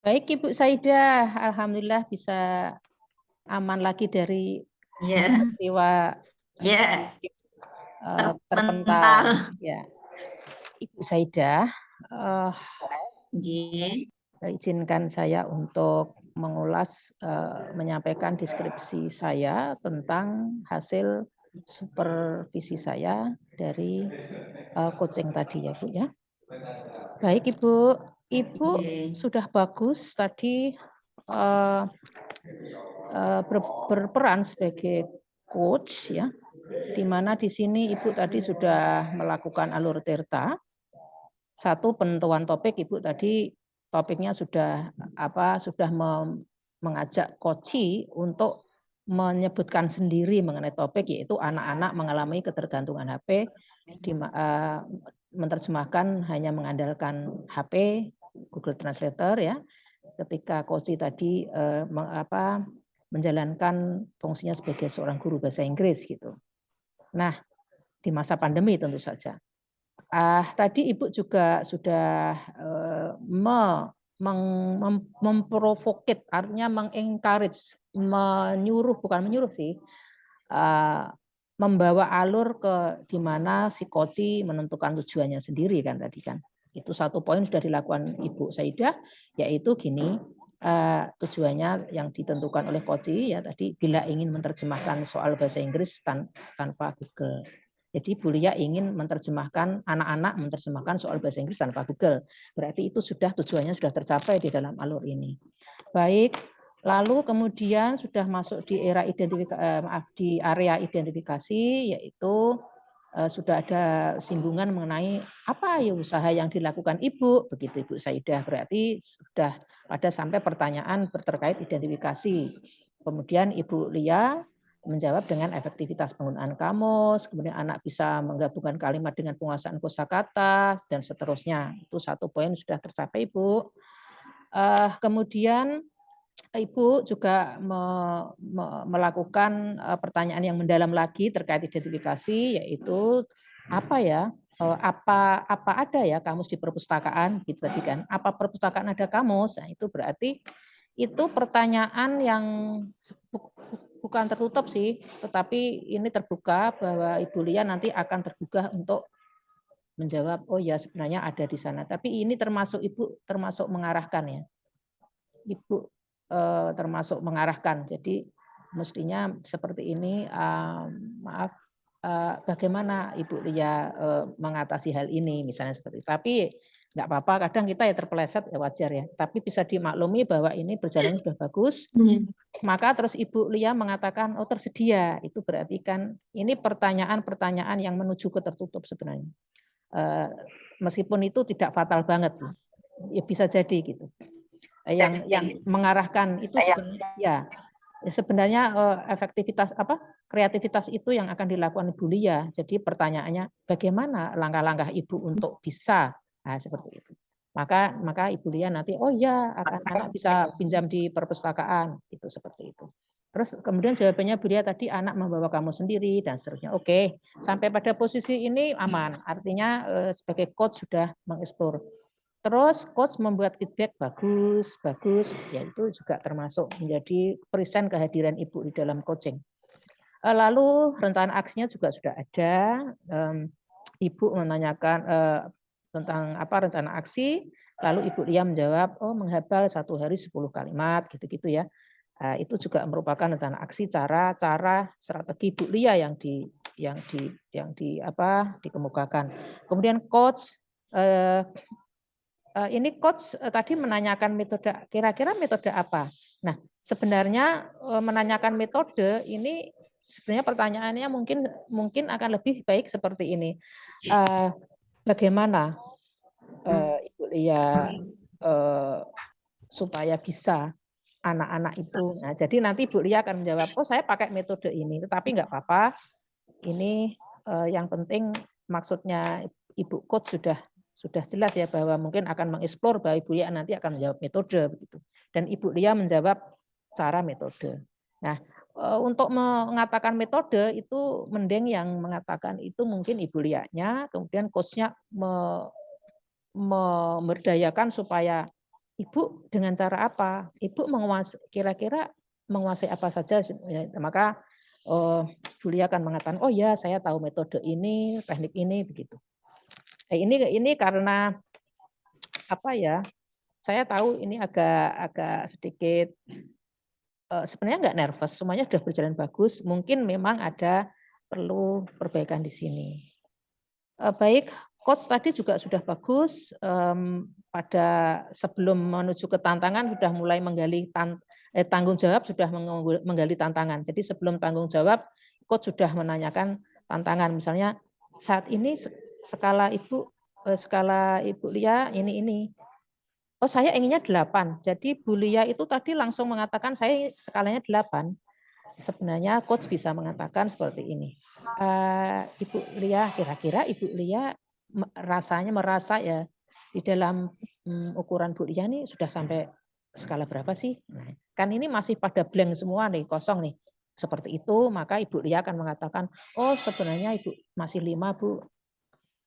Baik Ibu Saidah, alhamdulillah bisa aman lagi dari Ya, peristiwa ya, terpental. terpental. Ya, Ibu Saidah, Nggih. izinkan saya untuk mengulas, menyampaikan deskripsi saya tentang hasil supervisi saya dari coaching tadi ya Bu ya. Baik Ibu, Ibu Nggih. sudah bagus tadi berperan sebagai coach ya, di mana di sini Ibu tadi sudah melakukan alur tirta. Satu penentuan topik Ibu tadi topiknya sudah sudah mengajak koci untuk menyebutkan sendiri mengenai topik yaitu anak-anak mengalami ketergantungan HP menerjemahkan hanya mengandalkan HP, Google Translator ya. Ketika koci tadi menjalankan fungsinya sebagai seorang guru bahasa Inggris gitu. Nah, di masa pandemi tentu saja. Tadi Ibu juga sudah memprovokit, artinya mengencourage, bukan menyuruh sih, membawa alur ke di mana si koci menentukan tujuannya sendiri kan tadi kan. Itu satu poin sudah dilakukan Ibu Saidah, yaitu gini, tujuannya yang ditentukan oleh koci ya tadi bila ingin menerjemahkan soal bahasa Inggris tanpa Google. Jadi Bu Lia ingin menerjemahkan anak-anak menerjemahkan soal bahasa Inggris tanpa Google. Berarti itu sudah tujuannya sudah tercapai di dalam alur ini. Baik, lalu kemudian sudah masuk di era di area identifikasi yaitu sudah ada singgungan mengenai apa ya usaha yang dilakukan Ibu, begitu Ibu Saidah. Berarti sudah pada sampai pertanyaan terkait identifikasi. Kemudian Ibu Lia menjawab dengan efektivitas penggunaan kamus, kemudian anak bisa menggabungkan kalimat dengan penguasaan kosakata dan seterusnya. Itu satu poin sudah tercapai, Bu. Kemudian Ibu juga melakukan pertanyaan yang mendalam lagi terkait identifikasi, yaitu apa ya? Apa ada ya kamus di perpustakaan gitu tadi kan? Apa perpustakaan ada kamus? Nah, itu berarti itu pertanyaan yang bukan tertutup sih, tetapi ini terbuka bahwa Ibu Lia nanti akan terbuka untuk menjawab, oh ya sebenarnya ada di sana. Tapi ini termasuk Ibu termasuk mengarahkan ya. Ibu termasuk mengarahkan. Jadi mestinya seperti ini, maaf, bagaimana Ibu Lia mengatasi hal ini misalnya seperti itu. Tapi nggak apa-apa, kadang kita ya terpeleset ya wajar ya. Tapi bisa dimaklumi bahwa ini berjalannya sudah bagus. Maka terus Ibu Lia mengatakan, oh tersedia. Itu berarti kan ini pertanyaan-pertanyaan yang menuju ke tertutup sebenarnya. Meskipun itu tidak fatal banget sih. Ya bisa jadi gitu. Yang mengarahkan itu sebenarnya efektivitas kreativitas itu yang akan dilakukan Ibu Lia. Jadi pertanyaannya bagaimana langkah-langkah Ibu untuk bisa seperti itu. Maka Ibu Lia nanti oh ya anak bisa pinjam di perpustakaan itu seperti itu. Terus kemudian jawabannya Bu Lia tadi anak membawa kamu sendiri dan seterusnya. Oke, sampai pada posisi ini aman. Artinya sebagai coach sudah mengeksplor. Terus coach membuat feedback bagus, bagus, ya itu juga termasuk menjadi present kehadiran Ibu di dalam coaching. Lalu rencana aksinya juga sudah ada. Ibu menanyakan tentang apa rencana aksi, lalu Ibu Lia menjawab, oh menghafal 1 hari 10 kalimat, gitu-gitu ya. Itu juga merupakan rencana aksi cara strategi Bu Lia yang dikemukakan. Kemudian coach ini coach tadi menanyakan metode, kira-kira metode apa? Nah, sebenarnya menanyakan metode ini sebenarnya pertanyaannya mungkin akan lebih baik seperti ini. Bagaimana Ibu Lia supaya bisa anak-anak itu. Nah, jadi nanti Bu Lia akan menjawab, oh saya pakai metode ini, tetapi nggak apa-apa. Ini yang penting maksudnya Ibu coach sudah jelas ya bahwa mungkin akan mengeksplor bahwa Ibu Lia nanti akan menjawab metode begitu. Dan Ibu Lia menjawab cara metode. Nah, untuk mengatakan metode itu mending yang mengatakan itu mungkin Ibu Lia-nya, kemudian coach-nya memberdayakan supaya Ibu dengan cara apa? Ibu kira-kira menguasai apa saja? Ya, maka Bu Lia akan mengatakan, oh ya saya tahu metode ini, teknik ini, begitu. Ini karena apa ya? Saya tahu ini agak sedikit sebenarnya nggak nervous, semuanya sudah berjalan bagus. Mungkin memang ada perlu perbaikan di sini. Baik, coach tadi juga sudah bagus. Pada sebelum menuju ke tantangan sudah mulai menggali tanggung jawab, sudah menggali tantangan. Jadi sebelum tanggung jawab, coach sudah menanyakan tantangan. Misalnya saat ini skala Ibu Lia ini. Oh saya inginnya 8. Jadi Bu Lia itu tadi langsung mengatakan saya skalanya 8. Sebenarnya coach bisa mengatakan seperti ini. Ibu Lia, kira-kira Ibu Lia merasa ya di dalam ukuran Bu Lia nih sudah sampai skala berapa sih? Nah, kan ini masih pada blank semua nih, kosong nih. Seperti itu, maka Ibu Lia akan mengatakan, oh sebenarnya Ibu masih 5 Bu.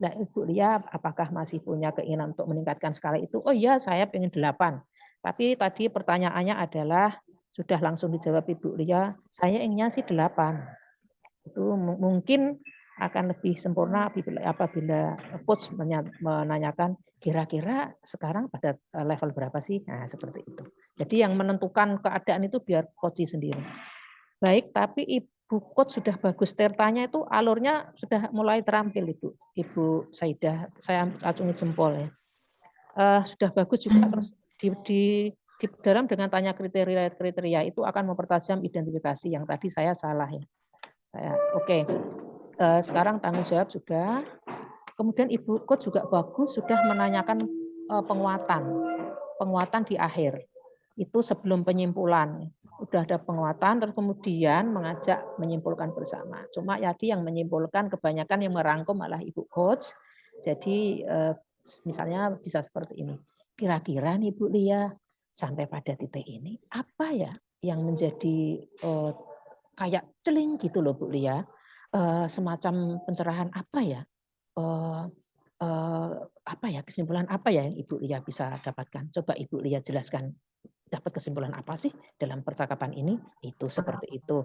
Nah, Ibu Lia apakah masih punya keinginan untuk meningkatkan skala itu? Oh iya, saya pengen 8. Tapi tadi pertanyaannya adalah, sudah langsung dijawab Ibu Lia, saya inginnya sih 8. Itu mungkin akan lebih sempurna apabila coach menanyakan, kira-kira sekarang pada level berapa sih? Nah, seperti itu. Jadi yang menentukan keadaan itu biar coach sendiri. Baik, tapi Ibu coach sudah bagus. Tertanya itu alurnya sudah mulai terampil Ibu Saidah. Saya acungi jempol ya. Sudah bagus juga. Terus di dalam dengan tanya kriteria itu akan mempertajam identifikasi yang tadi saya salah ya. Oke. Sekarang tanggung jawab sudah. Kemudian Ibu coach juga bagus sudah menanyakan penguatan di akhir. Itu sebelum penyimpulan. Udah ada penguatan, terus kemudian mengajak menyimpulkan bersama. Cuma tadi yang menyimpulkan kebanyakan yang merangkum malah Ibu coach. Jadi misalnya bisa seperti ini. Kira-kira nih Bu Lia, sampai pada titik ini apa ya yang menjadi kayak celing gitu loh Bu Lia. Semacam pencerahan apa ya? Apa ya, kesimpulan apa ya yang Ibu Lia bisa dapatkan? Coba Ibu Lia jelaskan. Dapat kesimpulan apa sih dalam percakapan ini? Itu seperti itu.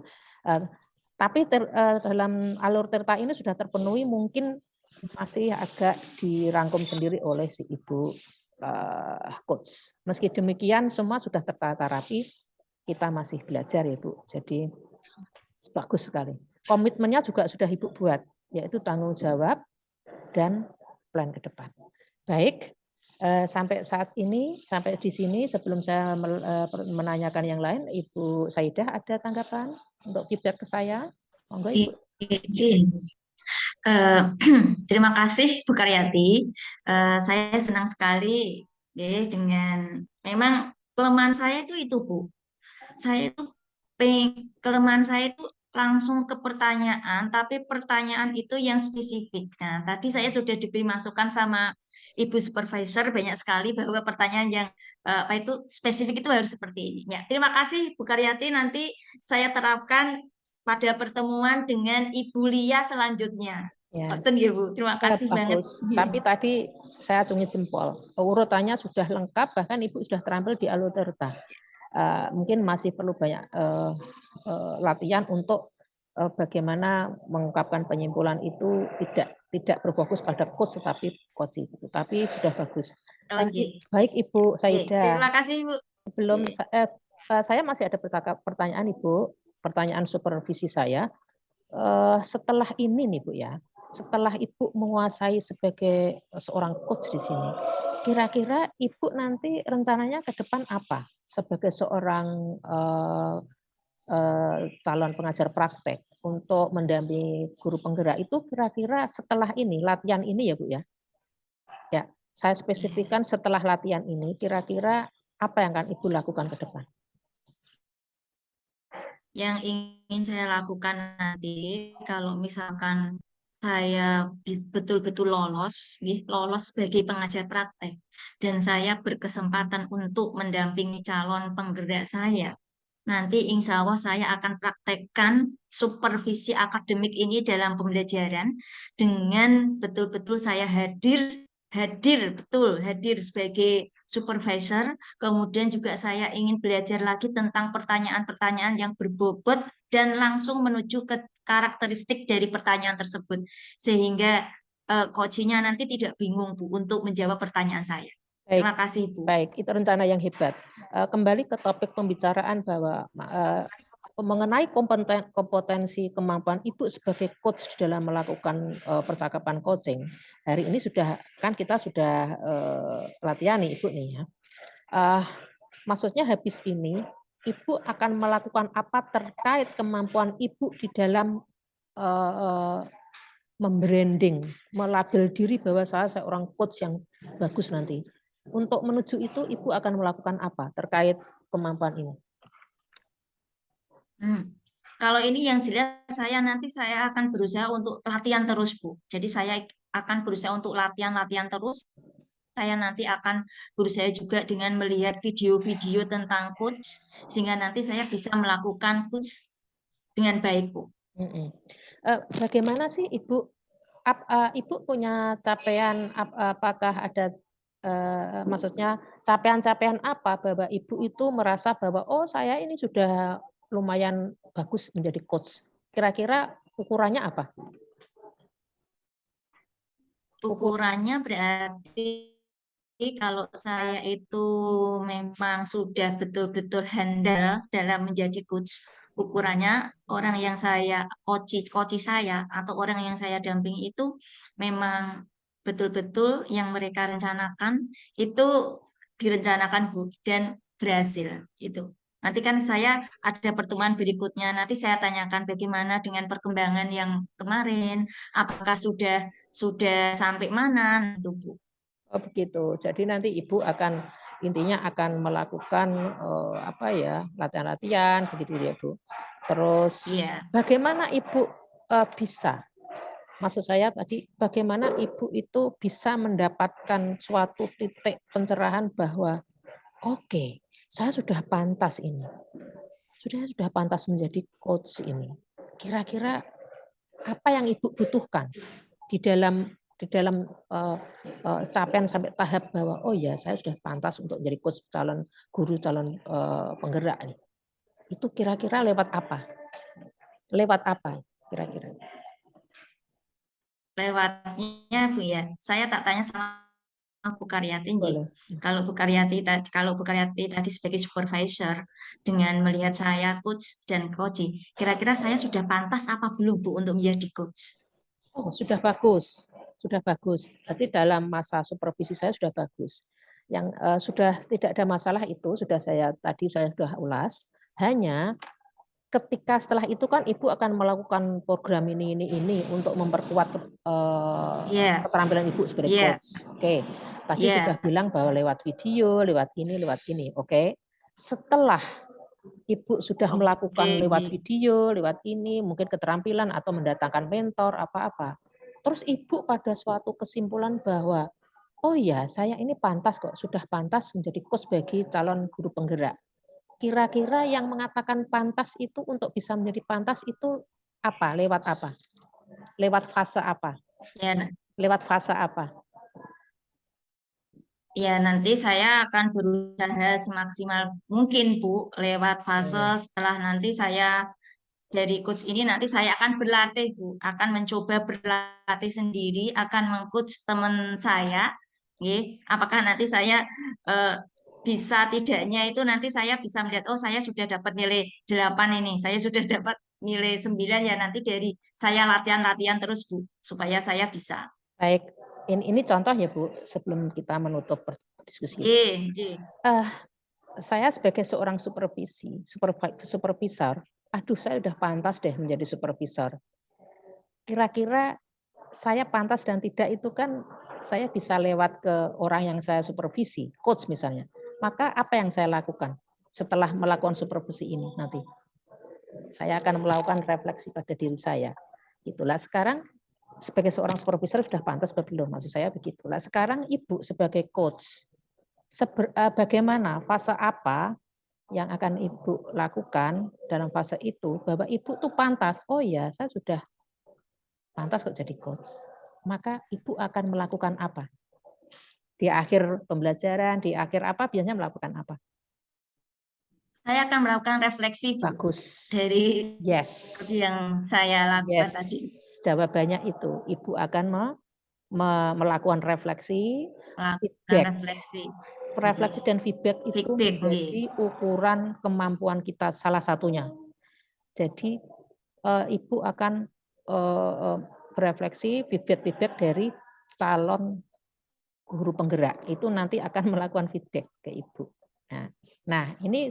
Tapi dalam alur Tirta ini sudah terpenuhi, mungkin masih agak dirangkum sendiri oleh si Ibu coach. Meski demikian semua sudah tertata rapi, kita masih belajar ya Bu. Jadi bagus sekali. Komitmennya juga sudah Ibu buat, yaitu tanggung jawab dan plan ke depan. Baik, sampai saat ini, sampai di sini sebelum saya menanyakan yang lain, Ibu Saidah ada tanggapan untuk feedback ke saya? Monggo Ibu. Terima kasih Bu Karyati. Saya senang sekali ya, dengan memang kelemahan saya itu Bu. Saya itu kelemahan saya itu langsung ke pertanyaan, tapi pertanyaan itu yang spesifik. Nah, tadi saya sudah diberi masukan sama Ibu Supervisor banyak sekali bahwa pertanyaan yang apa itu spesifik itu harus seperti ini. Ya, terima kasih Bu Karyati. Nanti saya terapkan pada pertemuan dengan Ibu Lia selanjutnya. Ya. Ya Bu, terima kasih banget. Bagus. Tapi tadi saya acungi jempol. Urutannya sudah lengkap, bahkan Ibu sudah terampil di Aluterta. Mungkin masih perlu banyak latihan untuk bagaimana mengungkapkan penyimpulan itu tidak berfokus pada coach tetapi coach itu. Tapi sudah bagus. Baik Ibu Saidah. Terima kasih Bu. Belum saya masih ada pertanyaan Ibu, pertanyaan supervisi saya. Setelah ini nih Bu ya, setelah Ibu menguasai sebagai seorang coach di sini, kira-kira Ibu nanti rencananya ke depan apa? Sebagai seorang calon pengajar praktek untuk mendampingi guru penggerak itu kira-kira setelah ini, latihan ini ya Bu ya? Ya, saya spesifikkan setelah latihan ini, kira-kira apa yang akan Ibu lakukan ke depan? Yang ingin saya lakukan nanti, kalau misalkan saya betul-betul lolos sebagai pengajar praktek, dan saya berkesempatan untuk mendampingi calon penggerak saya, nanti insya Allah saya akan praktekkan supervisi akademik ini dalam pembelajaran dengan betul-betul saya hadir hadir sebagai supervisor. Kemudian juga saya ingin belajar lagi tentang pertanyaan-pertanyaan yang berbobot dan langsung menuju ke karakteristik dari pertanyaan tersebut. Sehingga coachnya nanti tidak bingung, Bu, untuk menjawab pertanyaan saya. Baik, Terima kasih, Bu. baik, itu rencana yang hebat. Kembali ke topik pembicaraan bahwa mengenai kompetensi kemampuan Ibu sebagai coach dalam melakukan percakapan coaching. Hari ini kita sudah latihan nih Ibu nih ya. Maksudnya habis ini Ibu akan melakukan apa terkait kemampuan Ibu di dalam membranding, melabel diri bahwa saya seorang coach yang bagus nanti. Untuk menuju itu, Ibu akan melakukan apa terkait kemampuan ini? Kalau ini yang jelas saya akan berusaha untuk latihan terus, Bu. Jadi saya akan berusaha untuk latihan terus. Saya nanti akan berusaha juga dengan melihat video-video tentang coach, sehingga nanti saya bisa melakukan coach dengan baik, Bu. Bagaimana sih Ibu? Ibu punya capaian, apakah ada maksudnya capaian-capaian apa bahwa Ibu itu merasa bahwa oh saya ini sudah lumayan bagus menjadi coach. Kira-kira ukurannya apa? Ukurannya berarti kalau saya itu memang sudah betul-betul handal dalam menjadi coach, ukurannya orang yang saya coach saya atau orang yang saya dampingi itu memang betul-betul yang mereka rencanakan itu direncanakan, Bu, dan berhasil itu. Nanti kan saya ada pertemuan berikutnya, nanti saya tanyakan bagaimana dengan perkembangan yang kemarin, apakah sudah sampai mana, itu, Bu. Oh begitu. Jadi nanti Ibu intinya akan melakukan latihan-latihan begitu ya Bu. Terus bagaimana Ibu bisa? Maksud saya tadi bagaimana Ibu itu bisa mendapatkan suatu titik pencerahan bahwa oke, saya sudah pantas ini. Sudah pantas menjadi coach ini. Kira-kira apa yang Ibu butuhkan di dalam capaian sampai tahap bahwa oh ya saya sudah pantas untuk menjadi coach calon guru calon penggerak nih. Itu kira-kira lewat apa? Lewat apa kira-kira? Lewatnya, Bu, ya. Saya tak tanya sama Bu Karyati, Boleh. Kalau Bu Karyati tadi sebagai supervisor dengan melihat saya coach dan coach, kira-kira saya sudah pantas apa belum, Bu, untuk menjadi coach? Oh, sudah bagus. Sudah bagus. Berarti dalam masa supervisi saya sudah bagus. Yang sudah tidak ada masalah itu saya sudah ulas. Hanya ketika setelah itu kan Ibu akan melakukan program ini untuk memperkuat keterampilan Ibu sebagai coach. Oke. Tadi sudah bilang bahwa lewat video, lewat ini. Oke. Setelah Ibu sudah melakukan lewat video, lewat ini, mungkin keterampilan atau mendatangkan mentor, apa-apa. Terus Ibu pada suatu kesimpulan bahwa, oh ya saya ini pantas kok, sudah pantas menjadi coach bagi calon guru penggerak. Kira-kira yang mengatakan pantas itu untuk bisa menjadi pantas itu apa? Lewat apa? Lewat fase apa? Lewat fase apa? Ya, nanti saya akan berusaha semaksimal mungkin, Bu, lewat fase setelah nanti saya dari coach ini nanti saya akan berlatih, Bu, akan mencoba berlatih sendiri, akan mengcoach teman saya, apakah nanti saya bisa tidaknya itu nanti saya bisa melihat oh saya sudah dapat nilai 8 ini, saya sudah dapat nilai 9 ya nanti dari saya latihan terus, Bu, supaya saya bisa. Baik, ini contoh ya Bu, sebelum kita menutup diskusi. Saya sebagai seorang supervisor, aduh saya udah pantas deh menjadi supervisor. Kira-kira saya pantas dan tidak itu kan saya bisa lewat ke orang yang saya supervisi, coach misalnya. Maka apa yang saya lakukan setelah melakukan supervisi ini nanti? Saya akan melakukan refleksi pada diri saya. Itulah sekarang sebagai seorang supervisor sudah pantas belum? Maksud saya begitulah. Sekarang Ibu sebagai coach, bagaimana fase apa yang akan Ibu lakukan dalam fase itu bahwa Ibu tuh pantas. Oh ya, saya sudah pantas kok jadi coach. Maka Ibu akan melakukan apa? Di akhir pembelajaran, di akhir apa biasanya melakukan apa? Saya akan melakukan refleksi, Bu, Bagus. dari Yes. seperti yang saya lakukan Yes. tadi. Jawabannya itu. Ibu akan melakukan refleksi, Melakukan feedback. refleksi. Refleksi dan feedback itu Feedback, menjadi ukuran kemampuan kita salah satunya. Jadi Ibu akan berefleksi feedback dari calon guru penggerak itu nanti akan melakukan feedback ke Ibu. Nah ini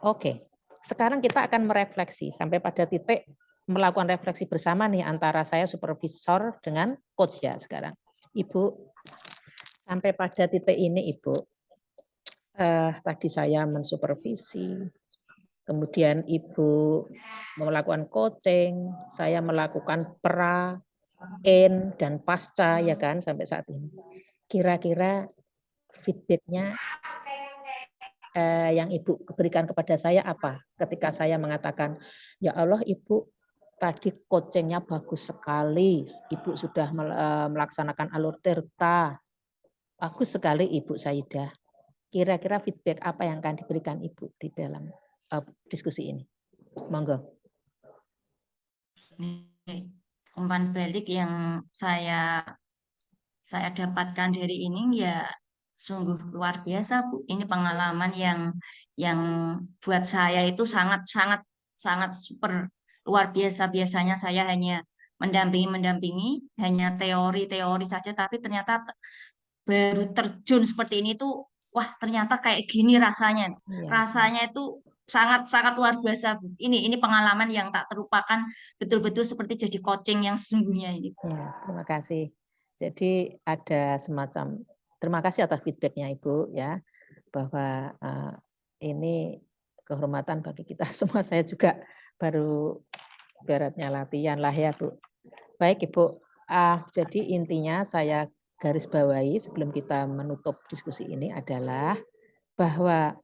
oke. Sekarang kita akan merefleksi sampai pada titik melakukan refleksi bersama nih antara saya supervisor dengan coach ya sekarang. Ibu sampai pada titik ini Ibu, tadi saya mensupervisi, kemudian Ibu melakukan coaching, saya melakukan pra, in, dan pasca ya kan sampai saat ini. Kira-kira feedbacknya yang Ibu berikan kepada saya apa? Ketika saya mengatakan, ya Allah Ibu, tadi coachingnya bagus sekali, Ibu sudah melaksanakan alur tirta, bagus sekali Ibu Saidah. Kira-kira feedback apa yang akan diberikan Ibu di dalam diskusi ini? Monggo. Umpan balik yang saya dapatkan dari ini ya sungguh luar biasa, Bu. Ini pengalaman yang buat saya itu sangat sangat sangat super luar biasa. Biasanya saya hanya mendampingi hanya teori-teori saja, tapi ternyata baru terjun seperti ini tuh wah ternyata kayak gini rasanya. Ya. Rasanya itu sangat sangat luar biasa, Bu. Ini pengalaman yang tak terlupakan, betul-betul seperti jadi coaching yang sesungguhnya ini. Ya, terima kasih. Jadi ada semacam terima kasih atas feedbacknya Ibu ya bahwa ini kehormatan bagi kita semua. Saya juga baru beratnya latihan lah ya Bu. Baik Ibu, jadi intinya saya garis bawahi sebelum kita menutup diskusi ini adalah bahwa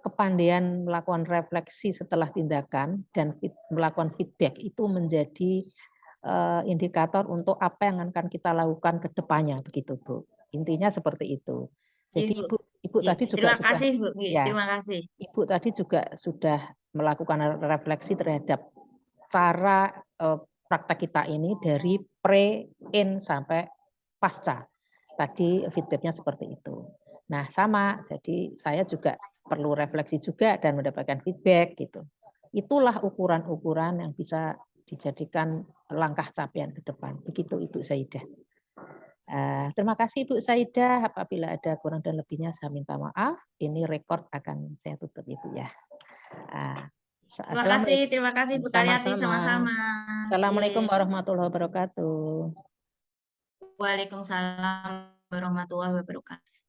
kepandaian melakukan refleksi setelah tindakan dan melakukan feedback itu menjadi indikator untuk apa yang akan kita lakukan ke depannya begitu Bu. Intinya seperti itu. Jadi Ibu tadi juga Terima sudah kasih, Bu. ya. Terima kasih. Ibu tadi juga sudah melakukan refleksi terhadap cara praktek kita ini dari pre, in sampai pasca. Tadi feedbacknya seperti itu. Nah sama, jadi saya juga perlu refleksi juga dan mendapatkan feedback gitu. Itulah ukuran-ukuran yang bisa dijadikan langkah capaian ke depan. Begitu Ibu Saidah. Terima kasih Ibu Saidah. Apabila ada kurang dan lebihnya saya minta maaf. Ini rekod akan saya tutup Ibu ya. Terima kasih Bu Karyati, sama-sama. Assalamualaikum warahmatullahi wabarakatuh. Waalaikumsalam warahmatullahi wabarakatuh.